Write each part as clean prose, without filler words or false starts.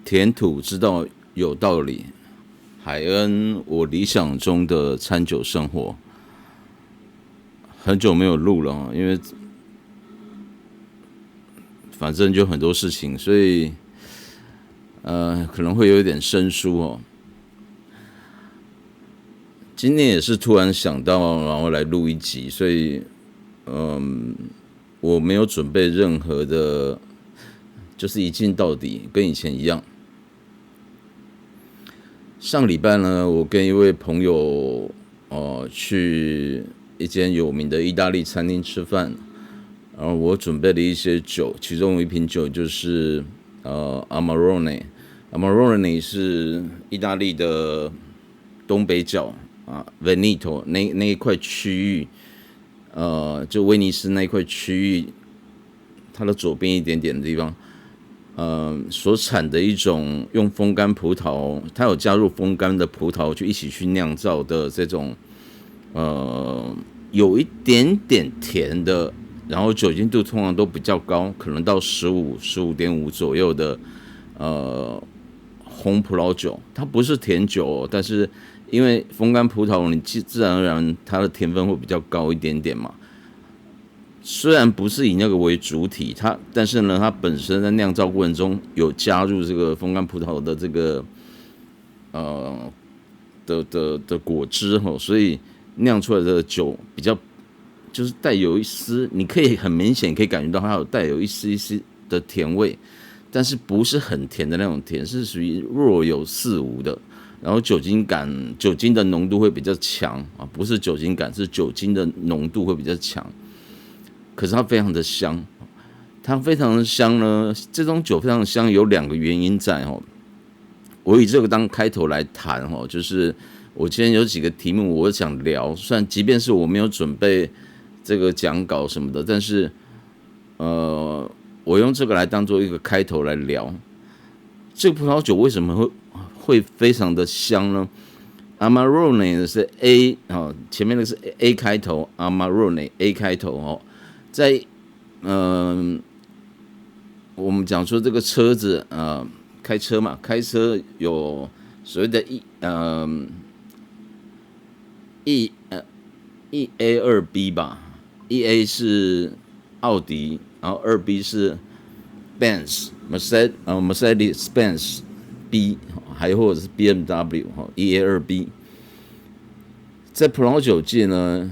填土知道有道理，海恩我理想中的餐酒生活，很久没有录了，因为反正就很多事情，所以可能会有一点生疏哦。今天也是突然想到，然后来录一集，所以我没有准备任何的，就是一镜到底，跟以前一样。上礼拜呢，我跟一位朋友去一间有名的意大利餐厅吃饭，然后我准备了一些酒，其中有一瓶酒就是Amarone。Amarone 是意大利的东北角啊 ，Veneto 那一块区域，就威尼斯那一块区域，它的左边一点点的地方。所产的一种用风干葡萄，它有加入风干的葡萄去一起去酿造的这种，有一点点甜的，然后酒精度通常都比较高，可能到15.5左右的，红葡萄酒，它不是甜酒但是因为风干葡萄，你自然而然它的甜分会比较高一点点嘛。虽然不是以那个为主体，但是呢，它本身在酿造过程中有加入这个风干葡萄的这个的果汁所以酿出来的酒比较就是带有一丝，你可以很明显可以感觉到它有带有一丝的甜味，但是不是很甜的那种甜，是属于若有似无的。然后酒精的浓度会比较强啊，不是酒精感，是酒精的浓度会比较强。可是它非常的香，它非常的香呢。这种酒非常的香，有2个原因在我以这个当开头来谈就是我今天有几个题目我想聊，虽然即便是我没有准备这个讲稿什么的，但是我用这个来当做一个开头来聊。这个葡萄酒为什么会非常的香呢？Amarone 是 A 前面那个是 A 开头 ，Amarone A 开头在我们讲说这个车子开车嘛，开车有所谓的EA2B 吧，EA 是奥迪，然后2B 是 Mercedes-Benz B， 还或者是 BMW EA2B。在葡萄酒界呢，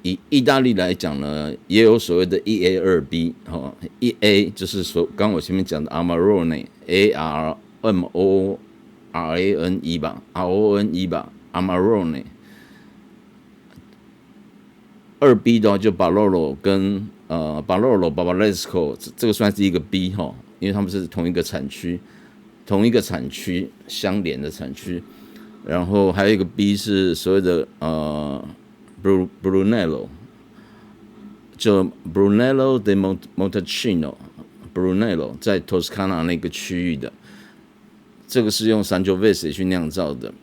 以意大利来讲呢，也有所谓的 EA2B，EA 就是刚我前面讲的 Amarone ARMORANE 吧 RONE 吧 Amarone。2B 的话就 Barolo 跟Barolo Barbaresco， 这个算是一个 B 因为他们是同一个产区相连的产区。然后还有一个 B 是所谓的Brunello， 就 Brunello di Montalcino， Brunello 在 Toscana 那个区域的，这个是用 Sangiovese 去酿造的。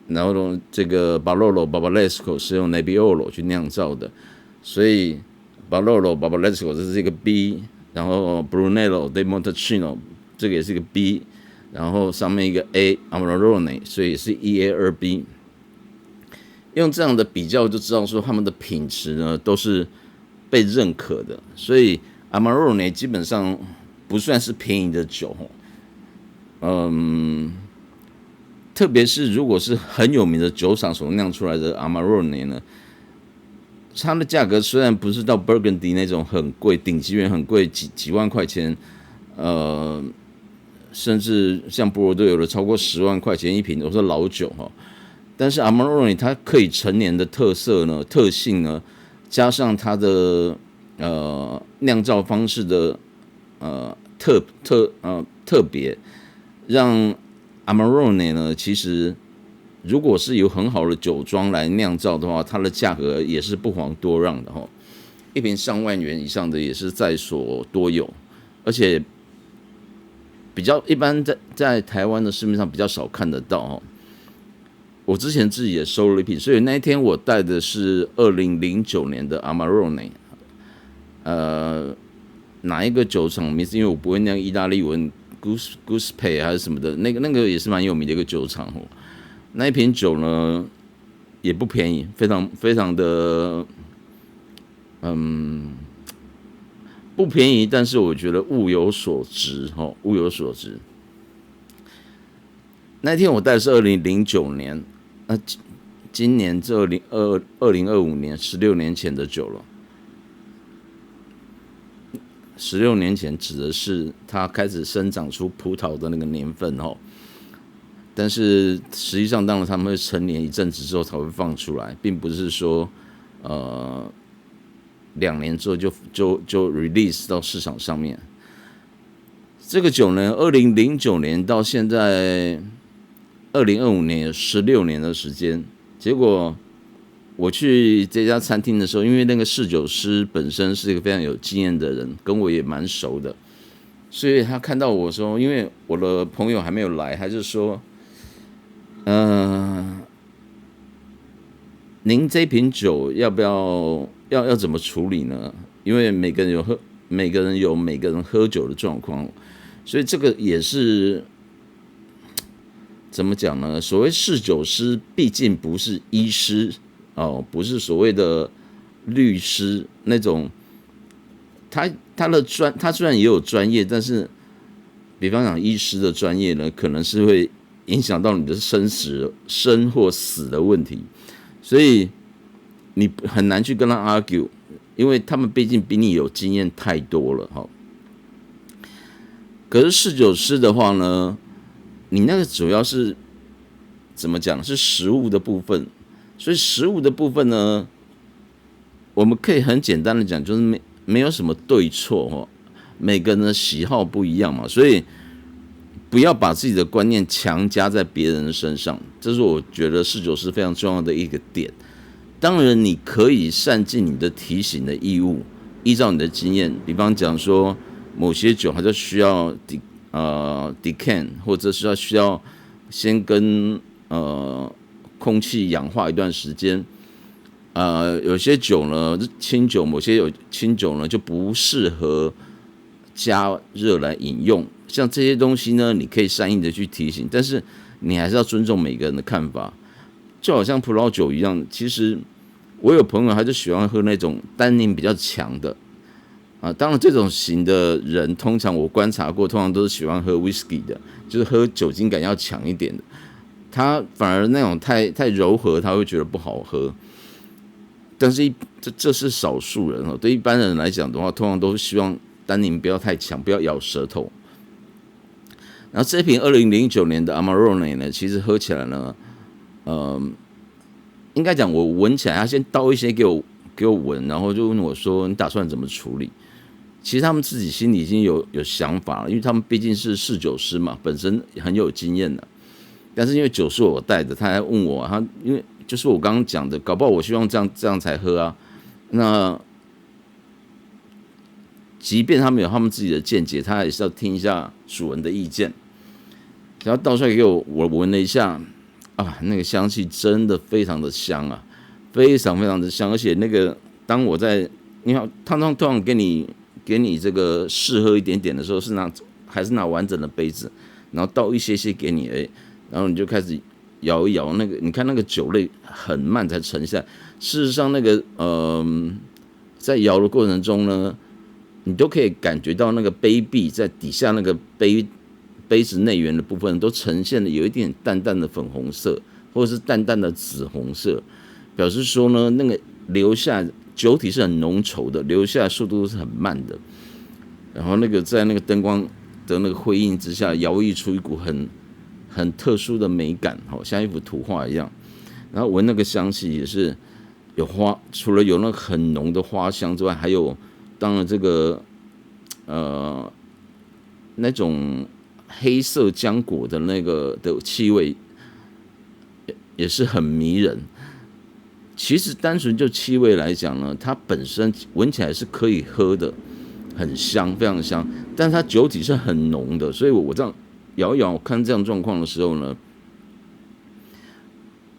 然后这个 Barolo Barbaresco 是用 Nebbiolo 去酿造的，所以 Barolo Barbaresco 这是一个 B， 然后 Brunello di Montalcino 这个也是一个 B， 然后上面一个 A Amarone， 所以是 EA2B。用这样的比较就知道说他们的品质呢都是被认可的，所以 Amarone 基本上不算是便宜的酒特别是如果是很有名的酒厂所酿出来的 Amarone 呢，它的价格虽然不是到 Burgundy 那种很贵，顶级园很贵，几万块钱，甚至像波尔多有的超过10万块钱一瓶，都是老酒但是 Amarone 它可以陈年的特性呢，加上它的酿造方式的特别，让 Amarone 呢，其实如果是有很好的酒庄来酿造的话，它的价格也是不遑多让的一瓶上万元以上的也是在所多有，而且比较一般在台湾的市面上比较少看得到我之前自己也收了一瓶，所以那一天我带的是2009年的 Amarone，哪一个酒厂名字，因为我不会那样意大利文 Goose Pay 还是什么的，那个也是蛮有名的一个酒厂哦。那一瓶酒呢也不便宜，非常非常的不便宜，但是我觉得物有所值哦，物有所值。那天我带的是2009年，那今年这2025年，16年前的酒了。16年前指的是它开始生长出葡萄的那个年份哦，但是实际上，当然他们会成年一阵子之后才会放出来，并不是说2年之后就 release 到市场上面。这个酒呢，2009年到现在2025年有16年的时间，结果我去这家餐厅的时候，因为那个侍酒师本身是一个非常有经验的人，跟我也蛮熟的，所以他看到我说，因为我的朋友还没有来，他就说，您这瓶酒要不要怎么处理呢？因为每个人有每个人喝酒的状况，所以这个也是怎么讲呢？所谓侍酒师，毕竟不是医师。不是所谓的律师那种，他虽然也有专业，但是比方讲医师的专业呢，可能是会影响到你的生或死的问题，所以你很难去跟他 argue， 因为他们毕竟比你有经验太多了哈。可是侍酒师的话呢，你那个主要是怎么讲？是食物的部分。所以食物的部分呢，我们可以很简单的讲，就是没有什么对错哦，每个人的喜好不一样嘛，所以不要把自己的观念强加在别人的身上，这是我觉得侍酒师非常重要的一个点。当然，你可以善尽你的提醒的义务，依照你的经验，比方讲说某些酒它就需要decant， 或者是需要先跟空气氧化一段时间，有些酒呢，清酒，某些有清酒呢就不适合加热来饮用。像这些东西呢，你可以善意的去提醒，但是你还是要尊重每个人的看法。就好像葡萄酒一样，其实我有朋友他就喜欢喝那种单宁比较强的当然这种型的人，通常我观察过，通常都是喜欢喝 whisky 的，就是喝酒精感要强一点的。他反而那种太柔和，他会觉得不好喝。但是这是少数人哦，对一般人来讲的话，通常都希望单宁不要太强，不要咬舌头。然后这瓶2009年的 Amarone 呢，其实喝起来呢，应该讲我闻起来，他先倒一些给我闻，然后就问我说：“你打算怎么处理？”其实他们自己心里已经有想法了，因为他们毕竟是侍酒师嘛，本身很有经验的。但是因为酒是我带的，他还问我，他因为就是我刚刚讲的，搞不好我希望这样才喝啊。那即便他们有他们自己的见解，他也是要听一下主人的意见。然后倒出来给我闻了一下，那个香气真的非常的香啊，非常非常的香。而且那个当我在，你看，通常给你这个试喝一点点的时候，还是拿完整的杯子，然后倒一些给你然后你就开始摇一摇，那个你看那个酒类很慢才沉下来。事实上，那个在摇的过程中呢，你都可以感觉到那个杯壁在底下那个杯子内缘的部分都呈现了有一点淡淡的粉红色，或者是淡淡的紫红色，表示说呢，那个留下酒体是很浓稠的，留下的速度是很慢的。然后那个在那个灯光的那个辉映之下，摇曳出一股很特殊的美感，像一幅图画一样。然后闻那个香气也是有花，除了有那个很浓的花香之外，还有当然这个那种黑色浆果的那个的气味也是很迷人。其实单纯就气味来讲呢，它本身闻起来是可以喝的，很香，非常香。但是它酒体是很浓的，所以我这样摇一摇，看这样状况的时候呢，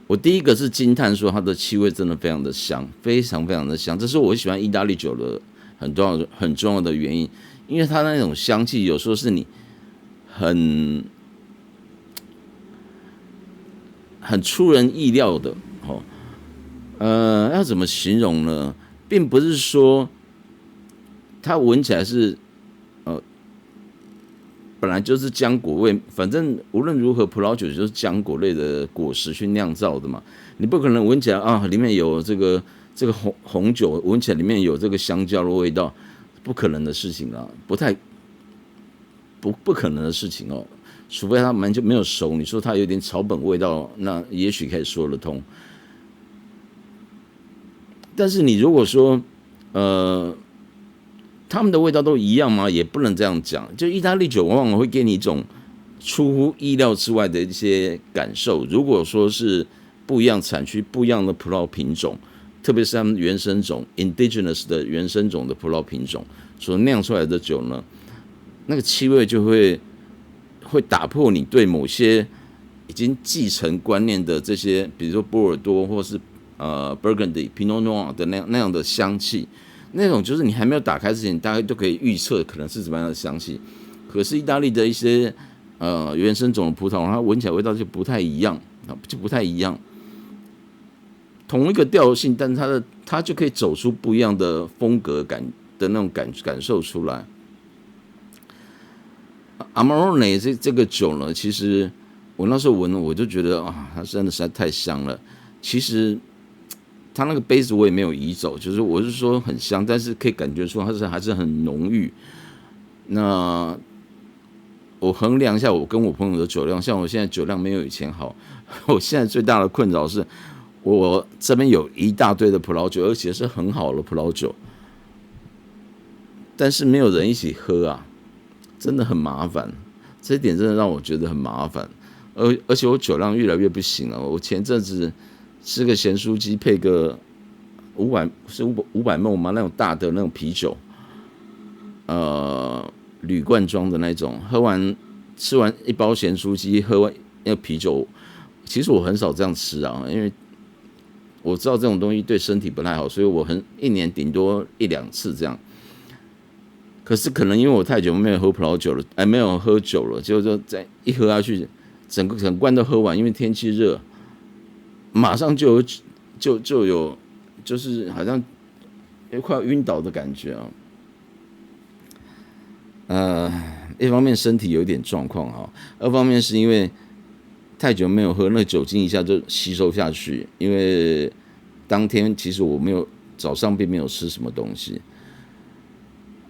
我第一个是惊叹说它的气味真的非常的香，非常非常的香。这是我喜欢意大利酒的很重要的原因，因为它那种香气有时候是你很出人意料的要怎么形容呢？并不是说它闻起来是本来就是浆果味，反正无论如何，葡萄酒就是浆果类的果实去酿造的嘛。你不可能闻起来里面有这个红酒，闻起来里面有这个香蕉的味道，不可能的事情啦，不可能的事情哦。除非它就没有熟，你说它有点草本味道，那也许可以说得通。但是你如果说他们的味道都一样吗？也不能这样讲。就意大利酒往往会给你一种出乎意料之外的一些感受。如果说是不一样产区、不一样的葡萄品种，特别是他们原生种 （indigenous 的原生种的葡萄品种所酿出来的酒呢，那个气味就会打破你对某些已经继承观念的这些，比如说波尔多或是Burgundy、Pinot Noir 的那样的香气。那种就是你还没有打开之前，大概都可以预测可能是怎么样的香气。可是意大利的一些原生种的葡萄，它闻起来味道就不太一样，同一个调性，但是它就可以走出不一样的风格感的那种感受出来。Amarone 这个酒呢，其实我那时候闻了，我就觉得它真的实在太香了。其实它那个杯子我也没有移走，就是我是说很香，但是可以感觉出它还是很浓郁。那我衡量一下我跟我朋友的酒量，像我现在酒量没有以前好，我现在最大的困扰是我这边有一大堆的葡萄酒，而且是很好的葡萄酒，但是没有人一起喝啊，真的很麻烦。这一点真的让我觉得很麻烦，而且我酒量越来越不行了。我前阵子吃个咸酥鸡配个500ml 吗？那种大的那种啤酒，铝罐装的那种。吃完一包咸酥鸡，喝完那个啤酒，其实我很少这样吃啊，因为我知道这种东西对身体不太好，所以我一年顶多1-2次这样。可是可能因为我太久没有喝葡萄酒了，没有喝酒了，结果就再一喝下去，整罐都喝完，因为天气热。马上就有就是好像快要晕倒的感觉一方面身体有点状况二方面是因为太久没有喝，那酒精一下就吸收下去。因为当天其实我早上并没有吃什么东西，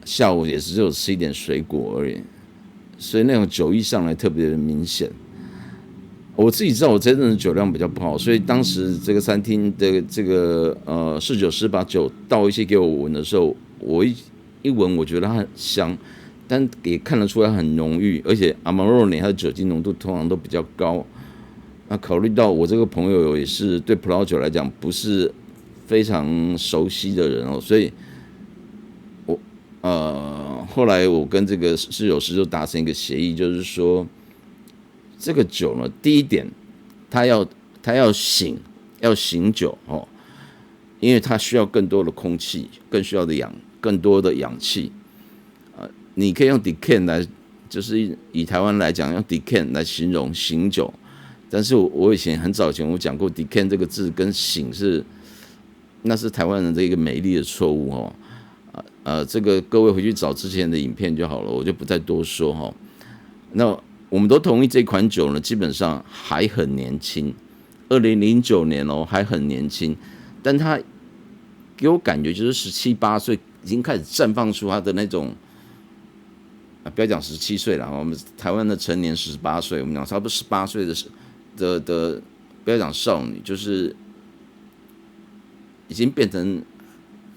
下午也只有吃一点水果而已，所以那种酒意上来特别的明显。我自己知道我真正的酒量比较不好，所以当时这个餐厅的这个侍酒师把酒倒一些给我闻的时候，我一闻我觉得它很香，但也看得出来很浓郁，而且 Amarone 它的酒精浓度通常都比较高。那考虑到我这个朋友也是对葡萄酒来讲不是非常熟悉的人所以后来我跟这个侍酒师就达成一个协议，就是说这个酒呢，第一点，它要醒酒因为它需要更多的空气，更多的氧气。你可以用 decant 来，就是以台湾来讲，用 decant 来形容醒酒。但是我以前很早以前我讲过 decant 这个字跟醒那是台湾人的一个美丽的错误这个各位回去找之前的影片就好了，我就不再多说那我们都同意这款酒呢，基本上还很年轻，2009年还很年轻，但它给我感觉就是17、18岁已经开始绽放出它的那种不要讲17岁了，我们台湾的成年18岁，我们讲差不多18岁的，不要讲少女，就是已经变成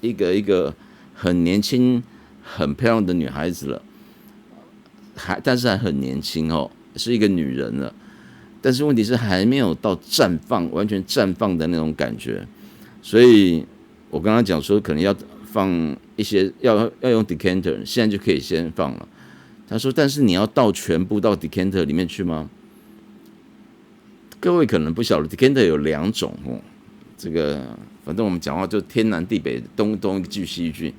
一个很年轻、很漂亮的女孩子了。但是还很年轻是一个女人了，但是问题是还没有到完全绽放的那种感觉，所以我刚刚讲说可能要放一些要用 decanter， 现在就可以先放了。他说，但是你要倒全部到 decanter 里面去吗？各位可能不晓得 decanter 有2种这个反正我们讲话就天南地北，东一句西一句。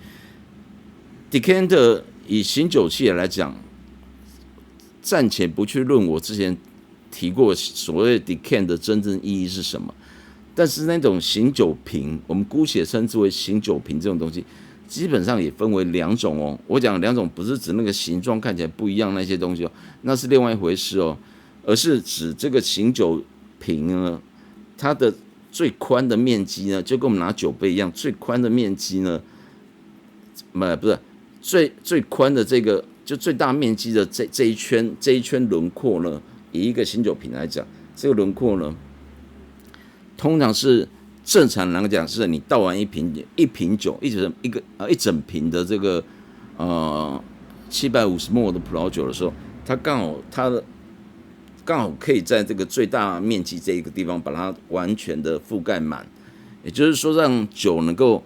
decanter 以醒酒器来讲，暂且不去论我之前提过所谓的 decant 的真正意义是什么，但是那种醒酒瓶，我们姑且称之为醒酒瓶这种东西，基本上也分为2种哦。我讲2种不是指那个形状看起来不一样那些东西哦，那是另外一回事哦，而是指这个醒酒瓶呢，它的最宽的面积呢，就跟我们拿酒杯一样，最宽的面积呢，不是最宽的这个，就最大面积的这一圈轮廓呢，以一个醒酒瓶来讲，这个轮廓呢，通常是正常来讲是你倒完一瓶酒，一整瓶的这个750ml 的葡萄酒的时候，它刚好可以在这个最大面积这一个地方把它完全的覆盖满，也就是说让酒能够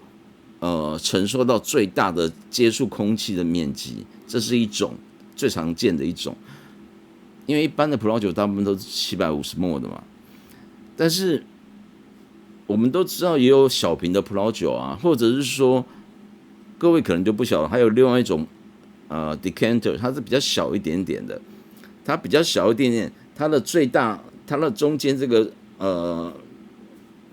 承受到最大的接触空气的面积，这是一种最常见的一种。因为一般的葡萄酒大部分都是750ml 的嘛，但是我们都知道也有小瓶的葡萄酒啊，或者是说各位可能就不晓得，还有另外一种decanter， 它是比较小一点点的，它比较小一点点，它的中间这个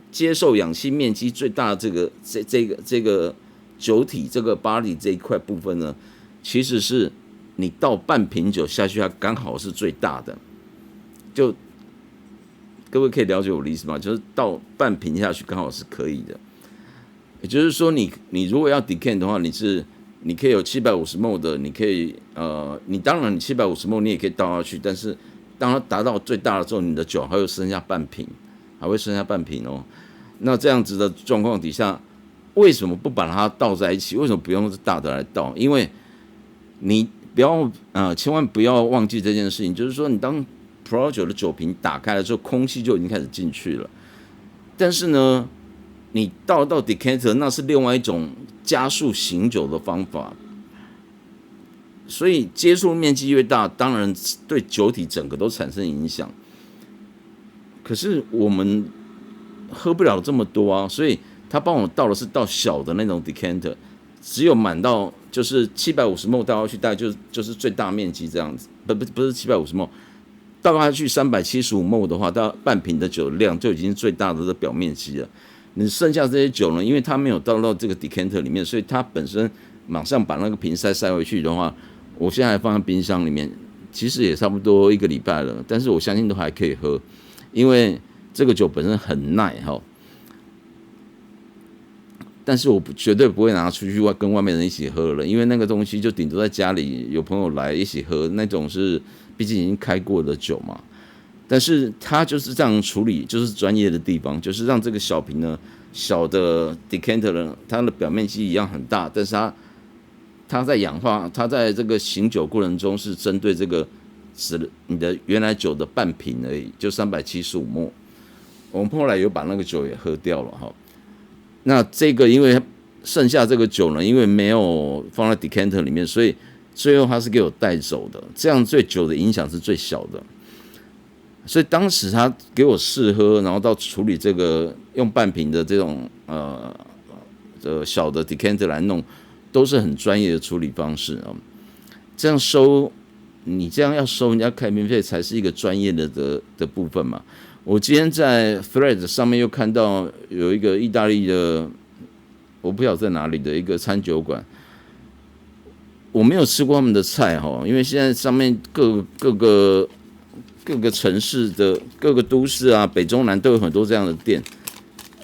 接受氧气面积最大的这个酒体这个body这一块部分呢，其实是你倒半瓶酒下去，它刚好是最大的。就各位可以了解我的意思吗？就是倒半瓶下去刚好是可以的。也就是说你如果要 decant 的话，你可以有750ml 的，你可以你当然你750ml 你也可以倒下去，但是当它达到最大的时候，你的酒还会剩下半瓶，哦。那这样子的状况底下，为什么不把它倒在一起？为什么不用大的来倒？因为你不要千万不要忘记这件事情，就是说你当葡萄酒的酒瓶打开了之后，空气就已经开始进去了。但是呢，你倒到 decanter 那是另外一种加速醒酒的方法，所以接触面积越大，当然对酒体整个都产生影响。可是我们喝不了这么多啊，所以他帮我倒的是倒小的那种 decanter， 只有满到就是750ml倒下去，大概就是最大面积这样子，不是750ml，倒下去375ml的话，到半瓶的酒量就已经是最大的这表面积了。你剩下这些酒呢，因为它没有倒到这个 decanter 里面，所以它本身马上把那个瓶塞回去的话，我现在还放在冰箱里面，其实也差不多1个礼拜了，但是我相信都还可以喝，因为这个酒本身很耐哈。但是我绝对不会拿出去跟外面人一起喝了，因为那个东西就顶多在家里有朋友来一起喝，那种是毕竟已经开过的酒嘛。但是它就是这样处理，就是专业的地方，就是让这个小瓶呢，小的 decanter 呢，它的表面积一样很大，但是它在氧化，它在这个醒酒过程中是针对这个你的原来酒的半瓶而已，就375ml。我们后来有把那个酒也喝掉了哈。那这个因为剩下这个酒呢，因为没有放在 decanter 里面，所以最后它是给我带走的，这样对酒的影响是最小的。所以当时他给我试喝，然后到处理这个用半瓶的这种小的 decanter 来弄，都是很专业的处理方式啊。这样你这样要收人家开瓶费才是一个专业的部分嘛。我今天在 Thread 上面又看到有一个意大利的，我不晓得在哪里的一个餐酒馆，我没有吃过他们的菜哈，因为现在上面各个城市的各个都市啊，北中南都有很多这样的店，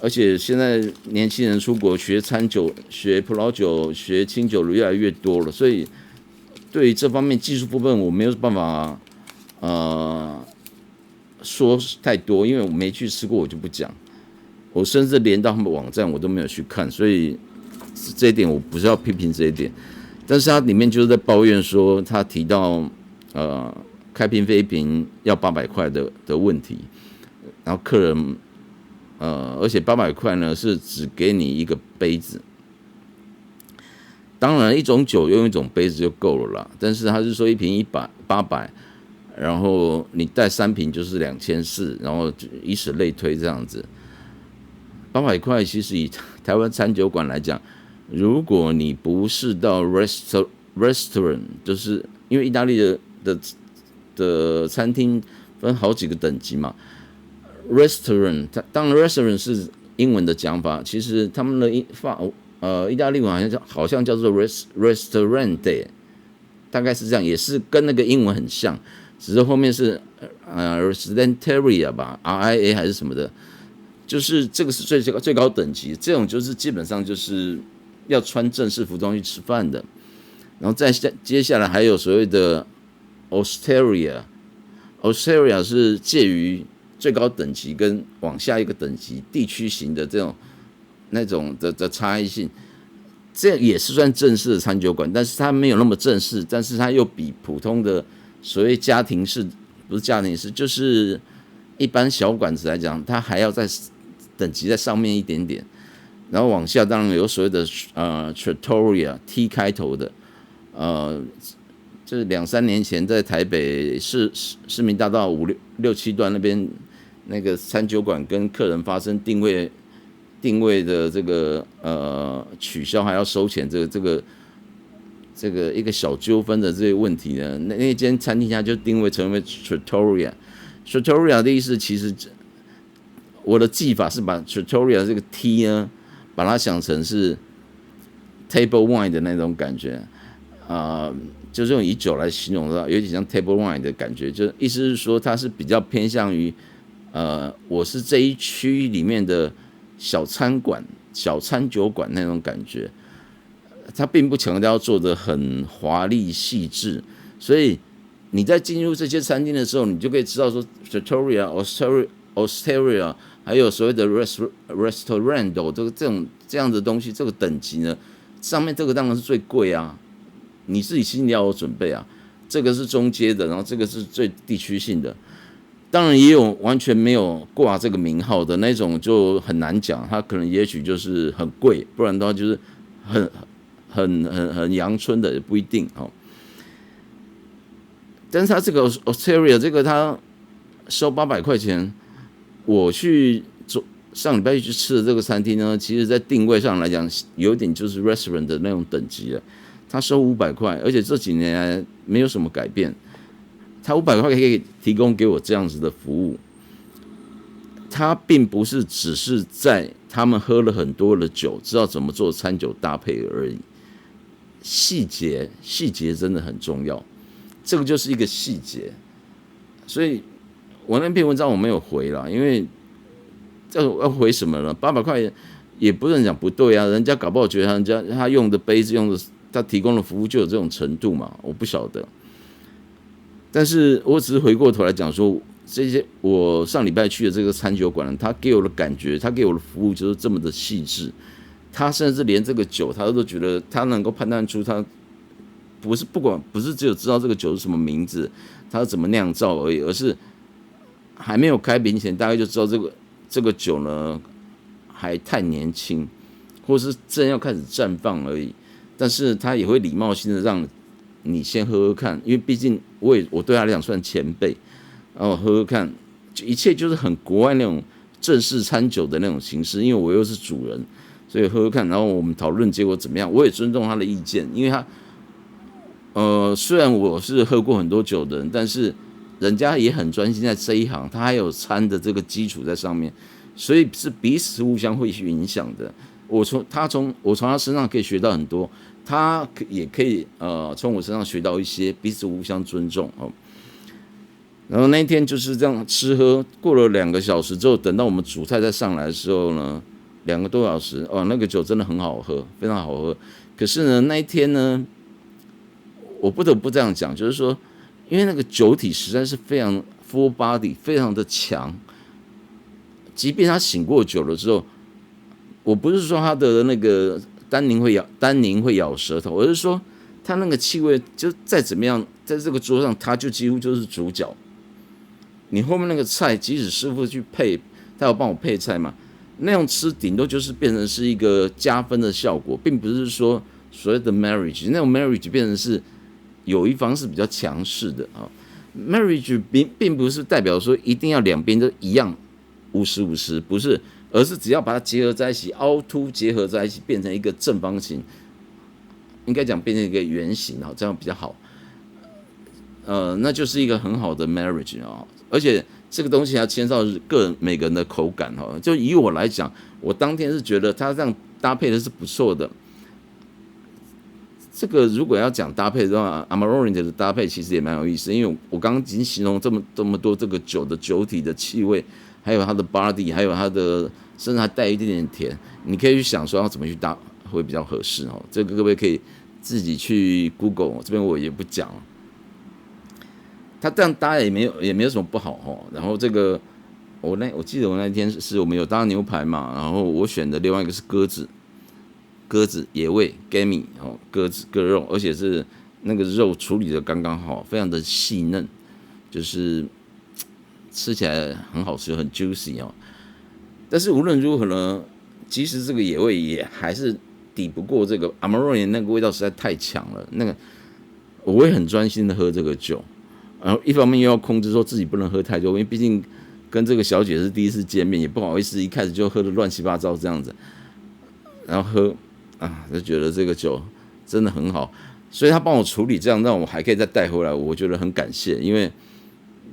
而且现在年轻人出国学餐酒、学葡萄酒、学清酒的越来越多了，所以对于这方面技术部分我没有办法说太多，因为我没去吃过，我就不讲。我甚至连到他们网站我都没有去看，所以这一点我不是要批评这一点，但是它里面就是在抱怨说，他提到开瓶费一瓶要800块的问题，然后客人而且800块呢是只给你一个杯子，当然一种酒用一种杯子就够了啦，但是他是说一瓶800，然后你带3瓶就是2400，然后以此类推这样子。800块其实以台湾餐酒馆来讲，如果你不是到 restaurant，就是因为意大利的餐厅分好几个等级嘛。restaurant， 当然 restaurant 是英文的讲法，其实他们的意大利文好像叫做 restaurant， 大概是这样，也是跟那个英文很像，只是后面是residenteria 吧 ，RIA 还是什么的，就是这个是最高等级，这种就是基本上就是要穿正式服装去吃饭的。然后接下来还有所谓的 Osteria 是介于最高等级跟往下一个等级地区型的那种的差异性，这也是算正式的餐酒馆，但是它没有那么正式，但是它又比普通的所谓家庭式，不是家庭式，就是一般小馆子来讲，它还要在等级在上面一点点。然后往下当然有所谓的Trattoria T 开头的，就是2-3年前在台北市民大道5、6、7段那边那个餐酒馆跟客人发生定位的这个取消还要收钱这个一个小纠纷的这个问题呢，那间餐厅它就定位成为 Trattoria 的意思，其实我的记法是把 Trattoria 这个 T 呢，把它想成是 table wine 的那种感觉，就是用以酒来形容的，有点像 table wine 的感觉，就意思是说它是比较偏向于我是这一区里面的小餐馆、小餐酒馆那种感觉，它并不强调做得很华丽细致，所以你在进入这些餐厅的时候，你就可以知道说 Trattoria、Osteria， 还有所谓的 restaurant 这样的东西，这个等级呢，上面这个当然是最贵啊，你自己心里要有准备啊。这个是中阶的，然后这个是最地区性的。当然也有完全没有挂这个名号的那种，就很难讲，它可能也许就是很贵，不然的话就是很阳春的也不一定哦。但是它这个 Osteria 这个它收800块钱，我上礼拜去吃的这个餐厅呢，其实在定位上来讲，有点就是 restaurant 的那种等级了。它收500块，而且这几年来没有什么改变。它500块可以提供给我这样子的服务，它并不是只是在他们喝了很多的酒，知道怎么做餐酒搭配而已。细节真的很重要，这个就是一个细节。所以我那篇文章我没有回啦，因为要回什么了？800块也不能讲不对啊，人家搞不好觉得他用的杯子他提供的服务就有这种程度嘛，我不晓得。但是我只是回过头来讲说，这些我上礼拜去的这个餐酒馆，他给我的感觉，他给我的服务就是这么的细致。他甚至连这个酒，他都觉得他能够判断出他不是只有知道这个酒是什么名字，他是怎么酿造而已，而是还没有开瓶前，大概就知道这个酒呢还太年轻，或是正要开始绽放而已。但是他也会礼貌性的让你先喝喝看，因为毕竟我对他来讲算前辈，然后喝喝看，一切就是很国外那种正式餐酒的那种形式，因为我又是主人，所以喝喝看，然后我们讨论结果怎么样，我也尊重他的意见，因为他虽然我是喝过很多酒的人，但是人家也很专心在这一行，他还有餐的这个基础在上面，所以是彼此互相会去影响的。我从他身上可以学到很多，他也可以从我身上学到一些，彼此互相尊重哦。然后那一天就是这样吃喝，过了2个小时之后，等到我们主菜再上来的时候呢，2个多小时，那个酒真的很好喝，非常好喝。可是呢，那一天呢，我不得不这样讲，就是说，因为那个酒体实在是非常 full body， 非常的强，即便他醒过酒了之后，我不是说他的那个单宁会咬舌头，而是说他那个气味就再怎么样，在这个桌上他就几乎就是主角。你后面那个菜，即使师傅去配，他有帮我配菜嘛，那样吃顶多就是变成是一个加分的效果，并不是说所谓的 marriage， 那种 marriage 变成是有一方是比较强势的啊。marriage 并不是代表说一定要两边都一样50-50，不是，而是只要把它结合在一起，凹凸结合在一起，变成一个正方形，应该讲变成一个圆形啊，这样比较好。那就是一个很好的 marriage 啊，而且这个东西还牵涉到每个人的口感哈。就以我来讲，我当天是觉得它这样搭配的是不错的。这个如果要讲搭配的话 ，Amarone 的搭配其实也蛮有意思，因为我刚刚已经形容这么多这个酒的酒体的气味，还有它的 body， 还有它的甚至还带一点点甜，你可以去想说要怎么去搭会比较合适哦。这个各位可以自己去 Google， 这边我也不讲了。它这样搭也没有什么不好哦。然后这个我记得我那天是我们有搭牛排嘛，然后我选的另外一个是鸽子野味 gamey 哦，鸽肉，而且是那个肉处理的刚刚好，非常的细嫩，就是吃起来很好吃，很 juicy 哦。但是无论如何呢，即使这个野味也还是抵不过这个 Amarone 那个味道实在太强了。那个我会很专心的喝这个酒，然后一方面又要控制说自己不能喝太多，因为毕竟跟这个小姐是第一次见面，也不好意思一开始就喝的乱七八糟这样子，然后喝。就觉得这个酒真的很好，所以他帮我处理这样，让我还可以再带回来，我觉得很感谢。因为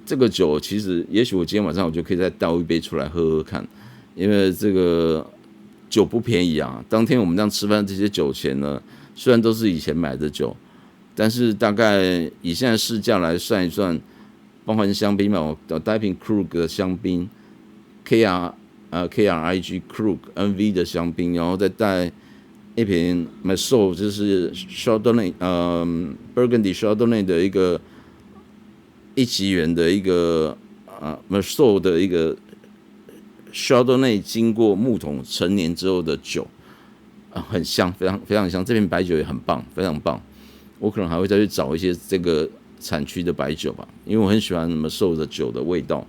这个酒其实，也许我今天晚上我就可以再倒一杯出来喝喝看，因为这个酒不便宜啊。当天我们这样吃饭这些酒钱呢，虽然都是以前买的酒，但是大概以现在市价来算一算，包含香槟嘛，我带一瓶 Krug 的香槟 ，KRIG Krug NV 的香槟，然后再带一瓶 Merlot， 就是 Chardonnay， Burgundy Chardonnay 的一个1级元的一个Merlot 的一个 Chardonnay 经过木桶陈年之后的酒，很香，非常香。这瓶白酒也很棒，非常棒。我可能还会再去找一些这个产区的白酒吧，因为我很喜欢 Merlot 的酒的味道。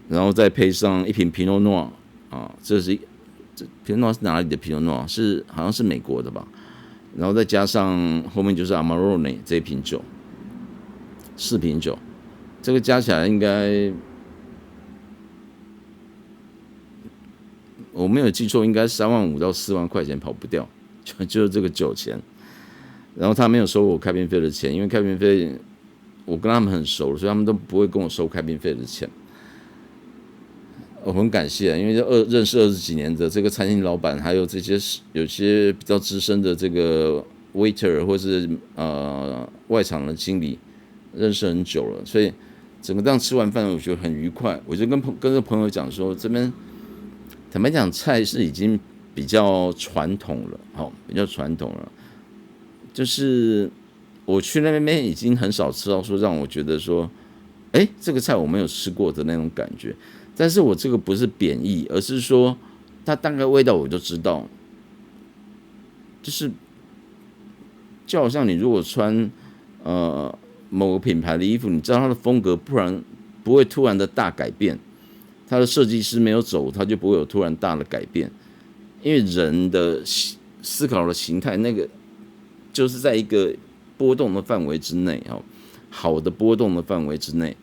然后再配上一瓶 Pinot Noir 这是Pinot Noir 是哪里的 Pinot Noir？ 是好像是美国的吧。然后再加上后面就是 Amarone 这一瓶酒，4瓶酒，这个加起来应该我没有记错，应该35000到4万块钱跑不掉，就是这个酒钱。然后他没有收我开瓶费的钱，因为开瓶费我跟他们很熟，所以他们都不会跟我收开瓶费的钱。我很感谢，因为认识20几年的这个餐厅老板，还有这些有些比较资深的这个 waiter 或是外场的经理，认识很久了，所以整个这样吃完饭，我觉得很愉快。我就跟这朋友讲说，这边坦白讲，菜是已经比较传统了，比较传统了。就是我去那边已经很少吃到说让我觉得说，这个菜我没有吃过的那种感觉。但是我这个不是贬义，而是说它大概味道我就知道，就好像你如果穿某个品牌的衣服，你知道它的风格，不会突然的大改变，它的设计师没有走，它就不会有突然大的改变，因为人的思考的形态那个就是在一个波动的范围之内，好的波动的范围之内。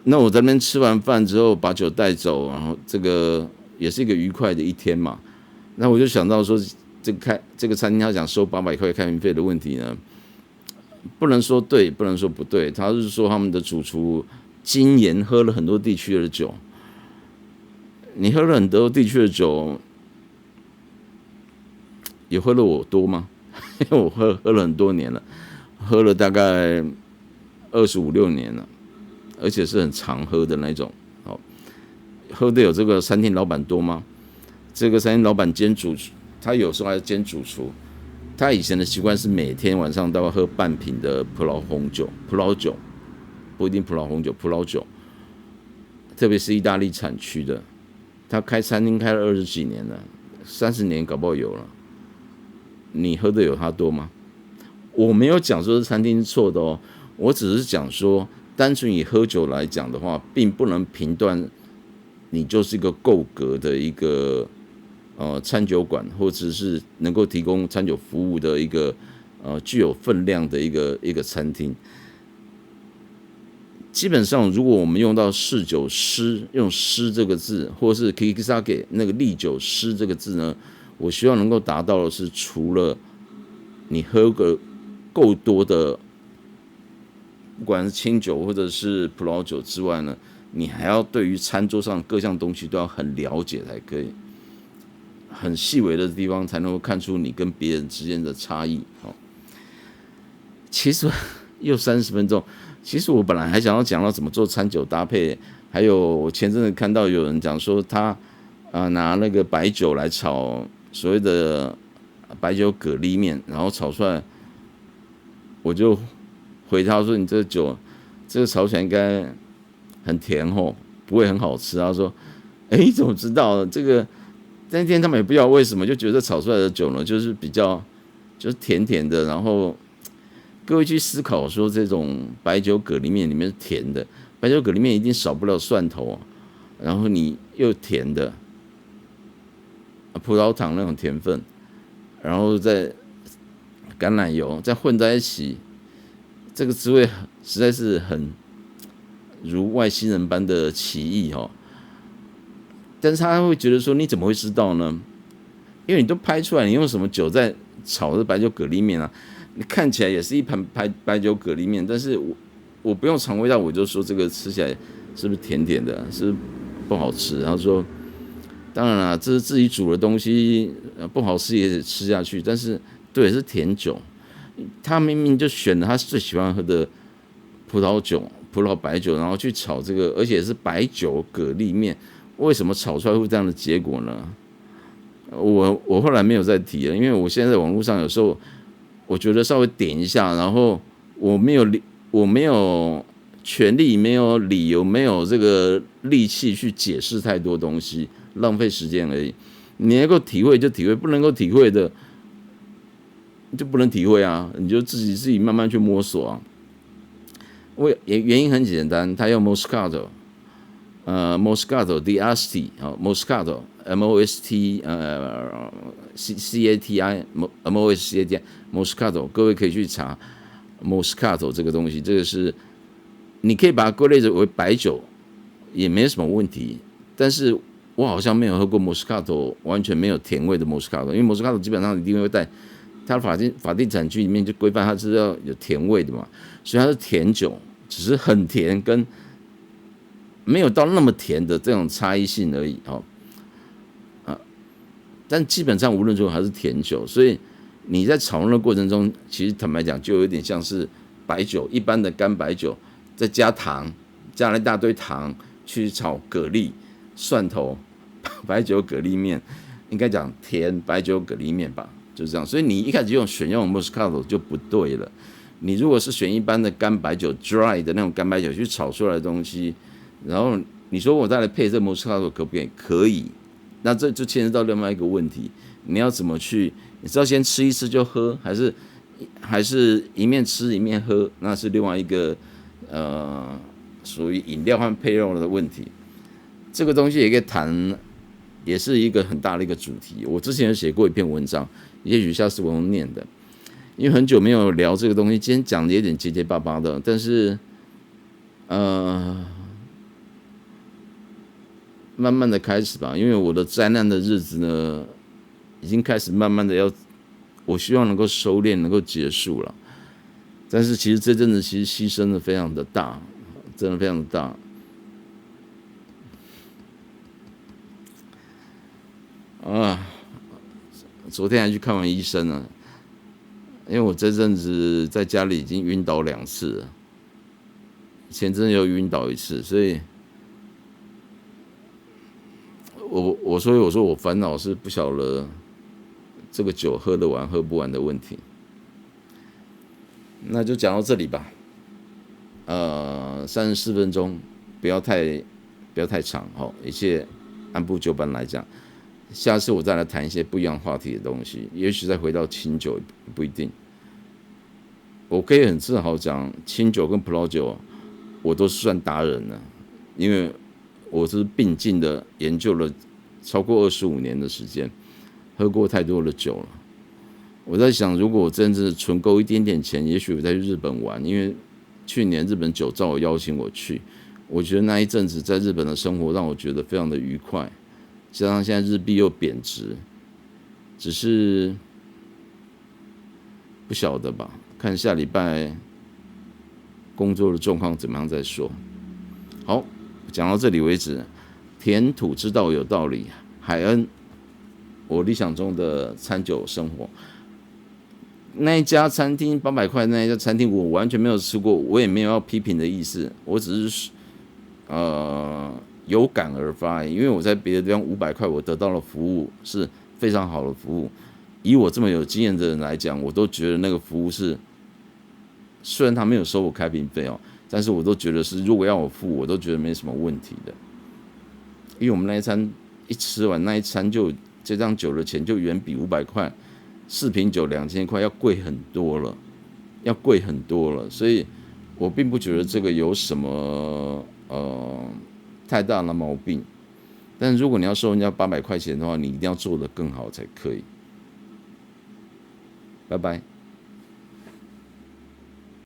那我在那边吃完饭之后把酒带走，然后这个也是一个愉快的一天嘛。那我就想到说，这个餐厅他想收800块开瓶费的问题呢，不能说对，不能说不对。他是说他们的主厨精研喝了很多地区的酒，你喝了很多地区的酒，也喝了我多吗？因为我喝了很多年了，喝了大概25、26年了。而且是很常喝的那种，喝的有这个餐厅老板多吗？这个餐厅老板兼主厨，他有时候还兼主厨。他以前的习惯是每天晚上都要喝半瓶的葡萄酒，不一定葡萄红酒，葡萄酒，特别是意大利产区的。他开餐厅开了20几年了，30年搞不好有了。你喝的有他多吗？我没有讲说是餐厅错的哦，我只是讲说。单纯以喝酒来讲的话，并不能评断你就是一个够格的一个餐酒馆，或者是能够提供餐酒服务的一个具有分量的一个餐厅。基本上，如果我们用到侍酒师，用师这个字，或是 kikisake 那个利酒师这个字呢，我希望能够达到的是，除了你喝个够多的，不管是清酒或者是葡萄酒之外呢，你还要对于餐桌上各项东西都要很了解才可以，很细微的地方才能够看出你跟别人之间的差异。其实又30分钟，其实我本来还想要讲到怎么做餐酒搭配，还有我前阵子看到有人讲说他拿那个白酒来炒所谓的白酒蛤蜊面，然后炒出来，我就回他说：“你这个酒，这个炒起来应该很甜哦，不会很好吃。”他说：“你怎么知道这个？那天他们也不知道为什么，就觉得炒出来的酒呢，就是比较就是甜甜的。然后各位去思考说，这种白酒蛤蜊面里面是甜的，白酒蛤蜊面一定少不了蒜头，然后你又甜的葡萄糖那种甜分，然后再橄榄油再混在一起。”这个滋味实在是很如外星人般的奇异但是他会觉得说，你怎么会知道呢？因为你都拍出来，你用什么酒在炒的白酒蛤蜊面啊？你看起来也是一盘白酒蛤蜊面，但是我不用尝味道，我就说这个吃起来是不是甜甜的，是不是不好吃？然后说，当然啦，这是自己煮的东西，不好吃也得吃下去，但是对，是甜酒。他明明就选了他最喜欢喝的葡萄酒、葡萄白酒，然后去炒这个，而且是白酒蛤蜊面，为什么炒出来会这样的结果呢？我后来没有再提了，因为我现在在网络上有时候我觉得稍微点一下，然后我没有权利、没有理由、没有这个力气去解释太多东西，浪费时间而已。你能够体会就体会，不能够体会的就不能体会啊，你就自己慢慢去摸索啊。原因很简单，它用 Moscato，Moscato di Asti Moscato MOST CATI MOSCATI Moscato， 各位可以去查 Moscato 这个东西，这个是你可以把它归类为白酒，也没什么问题。但是我好像没有喝过 Moscato 完全没有甜味的 Moscato， 因为 Moscato 基本上一定会带。它的法定产区里面就规范它是要有甜味的嘛，所以它是甜酒，只是很甜跟没有到那么甜的这种差异性而已但基本上无论如何还是甜酒，所以你在炒弄的过程中，其实坦白讲就有点像是白酒一般的干白酒，再加糖，加了一大堆糖去炒蛤蜊、蒜头、白酒蛤蜊面，应该讲甜白酒蛤蜊面吧。就是这样，所以你一开始选用 Moscato 就不对了。你如果是选一般的干白酒 dry 的那种干白酒去炒出来的东西，然后你说我再来配这 Moscato 可不可以？可以。那这就牵涉到另外一个问题，你要怎么去？你是要先吃一吃就喝，还是一面吃一面喝？那是另外一个属于饮料和配肉的问题。这个东西也可以谈，也是一个很大的一个主题。我之前有写过一篇文章。也许下次我用念的，因为很久没有聊这个东西，今天讲的有点结结巴巴的，但是慢慢的开始吧，因为我的灾难的日子呢，已经开始慢慢的我希望能够收敛，能够结束了。但是其实这阵子其实牺牲的非常的大，真的非常的大。昨天还去看完医生了，因为我这阵子在家里已经晕倒2次了，前阵又晕倒1次，所以我说我烦恼是不晓得这个酒喝得完喝不完的问题。那就讲到这里吧，34分钟，不要太长一切按部就班来讲。下次我再来谈一些不一样话题的东西，也许再回到清酒不一定。我可以很自豪讲，清酒跟葡萄酒我都算达人了，因为我是并进的研究了超过25年的时间，喝过太多的酒了。我在想，如果我真的存够一点点钱，也许我再去日本玩，因为去年日本酒造邀请我去，我觉得那一阵子在日本的生活让我觉得非常的愉快，加上现在日币又贬值，只是不晓得吧，看下礼拜工作的状况怎么样再说。好，讲到这里为止。填土之道有道理，海恩，我理想中的餐酒生活。那一家餐厅800块，那一家餐厅我完全没有吃过，我也没有要批评的意思，我只是有感而发，因为我在别的地方500块，我得到了服务是非常好的服务。以我这么有经验的人来讲，我都觉得那个服务是，虽然他没有收我开瓶费但是我都觉得是，如果要我付，我都觉得没什么问题的。因为我们那一餐一吃完，那一餐就这张酒的钱就远比500块4瓶酒2000块要贵很多了，所以我并不觉得这个有什么太大的毛病。但是如果你要收人家800块钱的话，你一定要做得更好才可以。拜拜。